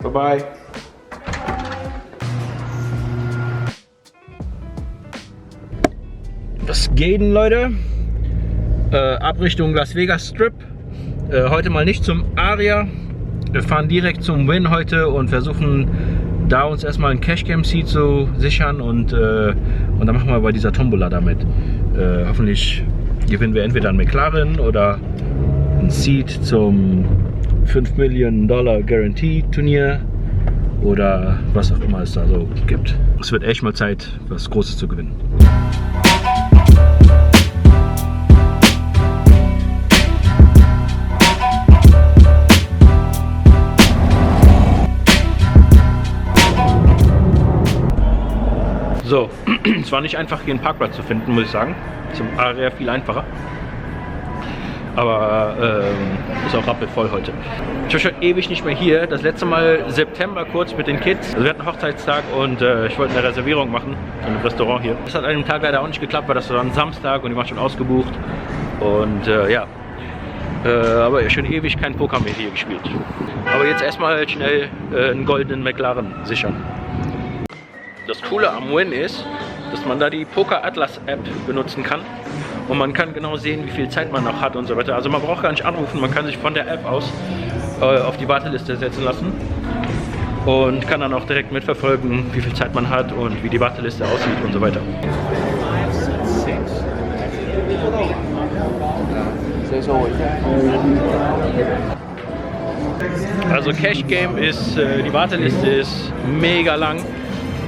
Bye-bye. Was geht denn, Leute? Ab Richtung Las Vegas Strip. Heute mal nicht zum Aria. Wir fahren direkt zum Wynn heute und versuchen da uns erstmal ein Cashcam Seat zu sichern und dann machen wir bei dieser Tombola damit. Hoffentlich gewinnen wir entweder einen McLaren oder ein Seat zum $5 Million Guarantee Turnier oder was auch immer es da so gibt. Es wird echt mal Zeit, was Großes zu gewinnen. So, es war nicht einfach, hier einen Parkplatz zu finden, muss ich sagen. Zum Aria viel einfacher. Aber ist auch rappelvoll heute. Ich war schon ewig nicht mehr hier. Das letzte Mal September kurz mit den Kids. Also wir hatten Hochzeitstag und ich wollte eine Reservierung machen in einem Restaurant hier. Das hat an dem Tag leider auch nicht geklappt, weil das war ein Samstag und die waren schon ausgebucht. Und ja, aber schon ewig kein Poker mehr hier gespielt. Aber jetzt erstmal schnell einen goldenen McLaren sichern. Das Coole am Wynn ist, dass man da die Poker Atlas App benutzen kann und man kann genau sehen, wie viel Zeit man noch hat und so weiter. Also man braucht gar nicht anrufen, man kann sich von der App aus auf die Warteliste setzen lassen und kann dann auch direkt mitverfolgen, wie viel Zeit man hat und wie die Warteliste aussieht und so weiter. Also Cash Game ist, die Warteliste ist mega lang.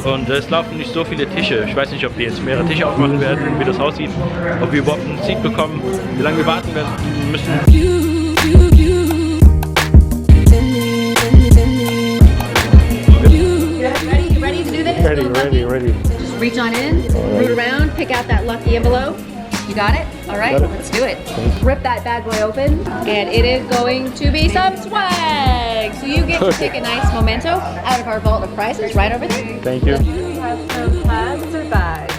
Und es laufen nicht so viele Tische. Ich weiß nicht, ob die jetzt mehrere Tische aufmachen werden, wie das aussieht. Ob wir überhaupt ein Seat bekommen, wie lange wir warten werden müssen. Ready to do this? Ready. Just reach on in, root around, pick out that lucky envelope. You got it? All right, let's do it. Rip that bad boy open, and it is going to be some swag. So you get to take a nice memento out of our vault of prizes right over there. Thank you. You have some bags or bags.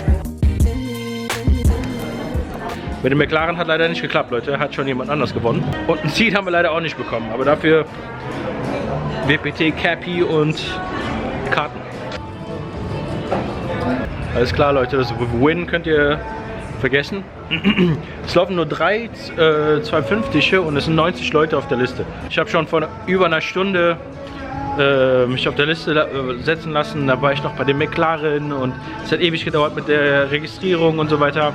Mit dem McLaren hat leider nicht geklappt, Leute. Hat schon jemand anders gewonnen. Und ein Seat haben wir leider auch nicht bekommen. Aber dafür WPT, Cappy und Karten. Alles klar, Leute. Das Win könnt ihr vergessen. Es laufen nur 2 5-Tische und es sind 90 Leute auf der Liste. Ich habe schon vor über einer Stunde mich auf der Liste setzen lassen. Da war ich noch bei dem McLaren und es hat ewig gedauert mit der Registrierung und so weiter.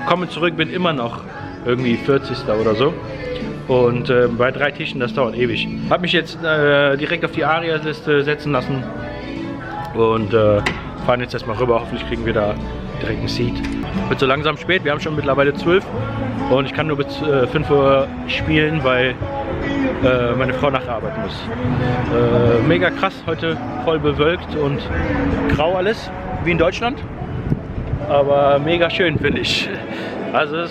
Komme zurück, bin immer noch irgendwie 40. oder so. Und bei 3 Tischen, das dauert ewig. Habe mich jetzt direkt auf die Aria-Liste setzen lassen und fahren jetzt erstmal rüber. Hoffentlich kriegen wir da direkt ein Seat. Wird so langsam spät, wir haben schon mittlerweile 12 und ich kann nur bis 5 Uhr spielen, weil meine Frau nachher arbeiten muss. Mega krass, heute voll bewölkt und grau alles, wie in Deutschland. Aber mega schön, finde ich. Also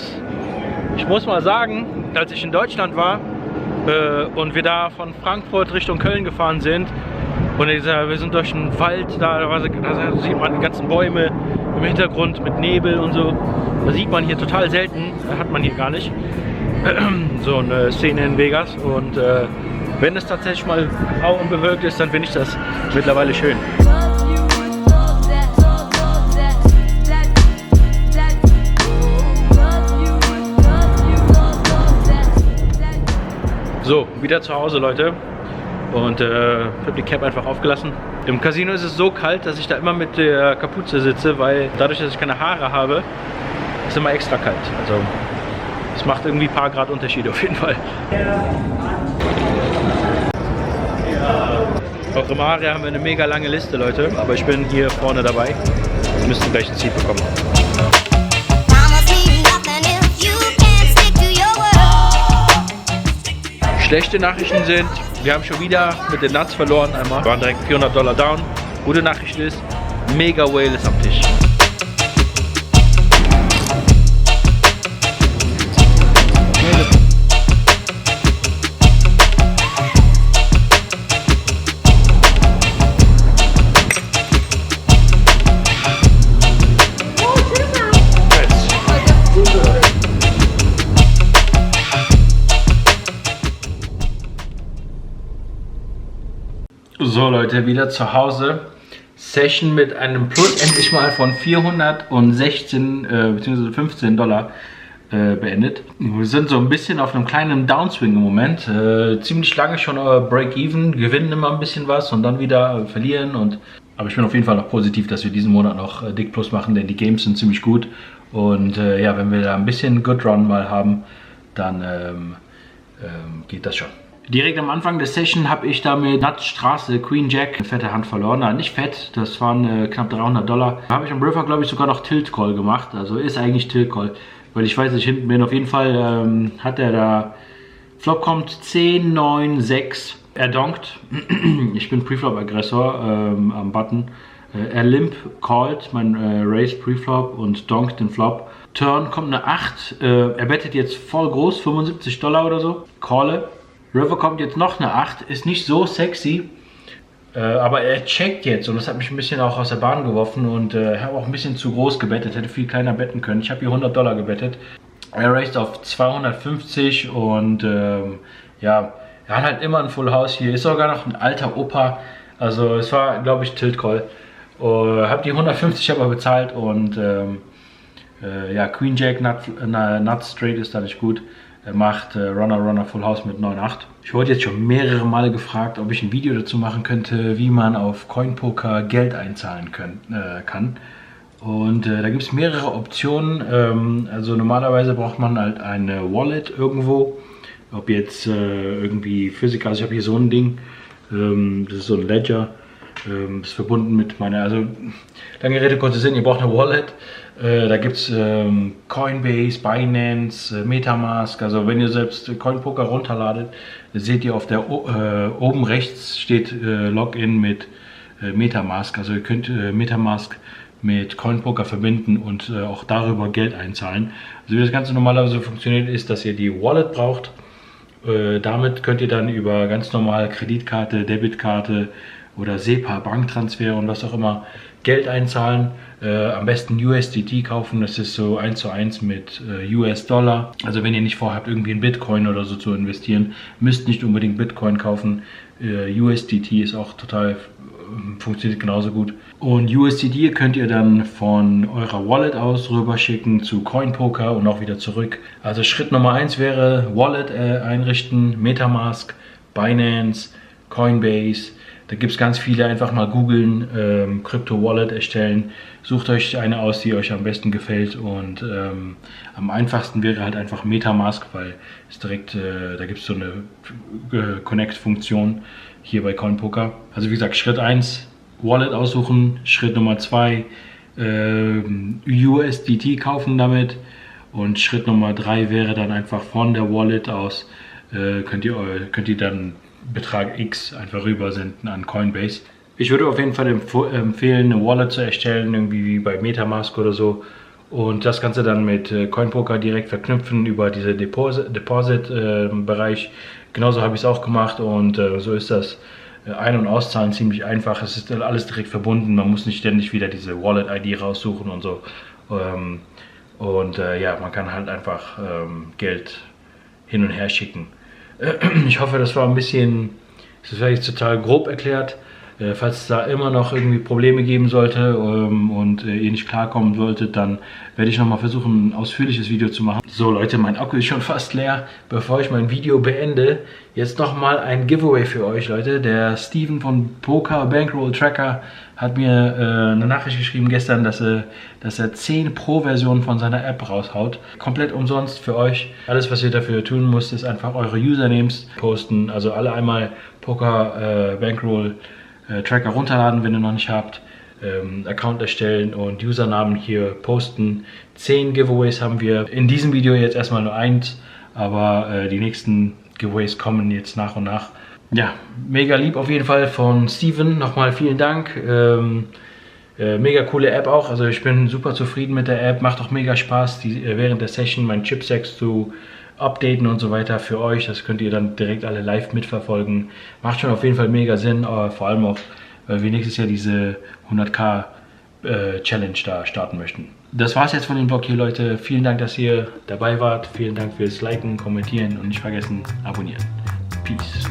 ich muss mal sagen, als ich in Deutschland war und wir da von Frankfurt Richtung Köln gefahren sind und wir sind durch den Wald, da sieht man die ganzen Bäume im Hintergrund mit Nebel und so. Das sieht man hier total selten, hat man hier gar nicht. So eine Szene in Vegas und wenn es tatsächlich mal grau und bewölkt ist, dann finde ich das mittlerweile schön. So, wieder zu Hause, Leute. Und ich habe die Cap einfach aufgelassen. Im Casino ist es so kalt, dass ich da immer mit der Kapuze sitze, weil dadurch, dass ich keine Haare habe, ist es immer extra kalt. Also es macht irgendwie ein paar Grad Unterschied auf jeden Fall. Auch im Aria haben wir eine mega lange Liste, Leute. Aber ich bin hier vorne dabei. Wir müssen gleich ein Seat bekommen. Schlechte Nachrichten sind, wir haben schon wieder mit den Nuts verloren einmal. Wir waren direkt $400 down. Gute Nachricht ist, Mega Whale ist am Tisch. So So Leute, wieder zu Hause. Session mit einem Plus endlich mal von 416 bzw. 15 Dollar beendet. Wir sind so ein bisschen auf einem kleinen Downswing im Moment. Ziemlich lange schon Break-Even, gewinnen immer ein bisschen was und dann wieder verlieren. Aber ich bin auf jeden Fall noch positiv, dass wir diesen Monat noch dick Plus machen, denn die Games sind ziemlich gut. Und ja, wenn wir da ein bisschen Good Run mal haben, dann geht das schon. Direkt am Anfang der Session habe ich damit Nutzstraße Queen Jack eine fette Hand verloren. Nein, nicht fett, das waren knapp 300 Dollar. Da habe ich am River, glaube ich, sogar noch Tilt Call gemacht. Also ist eigentlich Tilt Call, weil ich weiß, dass ich hinten bin. Auf jeden Fall hat er da, Flop kommt 10, 9, 6. Er donkt. Ich bin Preflop-Aggressor am Button. Er limp callt mein Raise Preflop und donkt den Flop. Turn kommt eine 8. Er bettet jetzt voll groß, 75 Dollar oder so. Calle. River kommt jetzt noch eine 8. Ist nicht so sexy. Aber er checkt jetzt und das hat mich ein bisschen auch aus der Bahn geworfen und habe auch ein bisschen zu groß gebettet. Hätte viel kleiner betten können. Ich habe hier 100 Dollar gebettet. Er raised auf 250 und ja, er hat halt immer ein Full House hier. Ist sogar noch ein alter Opa. Also es war, glaube ich, Tilt Call. Habe die 150 aber bezahlt und ja, Queen Jack Nut Straight ist da nicht gut. Er macht Runner Full House mit 9,8. Ich wurde jetzt schon mehrere Male gefragt, ob ich ein Video dazu machen könnte, wie man auf CoinPoker Geld einzahlen kann. Und da gibt es mehrere Optionen. Also normalerweise braucht man halt eine Wallet irgendwo. Ob jetzt irgendwie physikal, also ich habe hier so ein Ding. Das ist so ein Ledger. Ist verbunden mit meiner, also lange Rede, kurzer Sinn, ihr braucht eine Wallet. Da gibt es Coinbase, Binance, Metamask. Also wenn ihr selbst CoinPoker runterladet, seht ihr auf der oben rechts steht Login mit Metamask. Also ihr könnt Metamask mit CoinPoker verbinden und auch darüber Geld einzahlen. Also wie das Ganze normalerweise funktioniert, ist, dass ihr die Wallet braucht. Damit könnt ihr dann über ganz normal Kreditkarte, Debitkarte oder SEPA, Banktransfer und was auch immer Geld einzahlen. Am besten USDT kaufen, das ist so 1:1 mit US-Dollar. Also wenn ihr nicht vorhabt, irgendwie in Bitcoin oder so zu investieren, müsst nicht unbedingt Bitcoin kaufen. USDT ist auch total, funktioniert genauso gut. Und USDT könnt ihr dann von eurer Wallet aus rüber schicken zu CoinPoker und auch wieder zurück. Also Schritt Nummer 1 wäre Wallet einrichten, Metamask, Binance, Coinbase. Da gibt es ganz viele, einfach mal googeln, Crypto-Wallet erstellen. Sucht euch eine aus, die euch am besten gefällt und am einfachsten wäre halt einfach Metamask, weil es direkt, da gibt es so eine Connect-Funktion hier bei CoinPoker. Also wie gesagt, Schritt 1, Wallet aussuchen, Schritt Nummer 2, USDT kaufen damit und Schritt Nummer 3 wäre dann einfach von der Wallet aus, könnt ihr dann Betrag X einfach rüber senden an Coinbase. Ich würde auf jeden Fall empfehlen, eine Wallet zu erstellen, irgendwie wie bei Metamask oder so. Und das Ganze dann mit CoinPoker direkt verknüpfen über diese Deposit-Bereich. Genauso habe ich es auch gemacht und so ist das Ein- und Auszahlen ziemlich einfach. Es ist alles direkt verbunden, man muss nicht ständig wieder diese Wallet-ID raussuchen und so. Ja, man kann halt einfach Geld hin und her schicken. Ich hoffe, das war ein bisschen, das ist vielleicht total grob erklärt. Falls es da immer noch irgendwie Probleme geben sollte und ihr nicht klarkommen solltet, dann werde ich nochmal versuchen, ein ausführliches Video zu machen. So Leute, mein Akku ist schon fast leer. Bevor ich mein Video beende, jetzt nochmal ein Giveaway für euch, Leute. Der Steven von Poker Bankroll Tracker hat mir eine Nachricht geschrieben gestern, dass er 10 Pro-Versionen von seiner App raushaut. Komplett umsonst für euch. Alles, was ihr dafür tun müsst, ist einfach eure Usernames posten. Also alle einmal Poker Bankroll Tracker runterladen, wenn ihr noch nicht habt. Account erstellen und Usernamen hier posten. 10 Giveaways haben wir. In diesem Video jetzt erstmal nur 1, aber die nächsten Giveaways kommen jetzt nach und nach. Ja, mega lieb auf jeden Fall von Steven. Nochmal vielen Dank. Mega coole App auch. Also ich bin super zufrieden mit der App. Macht auch mega Spaß, während der Session mein Chipsex zu updaten und so weiter für euch. Das könnt ihr dann direkt alle live mitverfolgen. Macht schon auf jeden Fall mega Sinn, aber vor allem auch, weil wir nächstes Jahr diese 100k Challenge da starten möchten. Das war's jetzt von dem Vlog hier, Leute. Vielen Dank, dass ihr dabei wart. Vielen Dank fürs Liken, Kommentieren und nicht vergessen, abonnieren. Peace.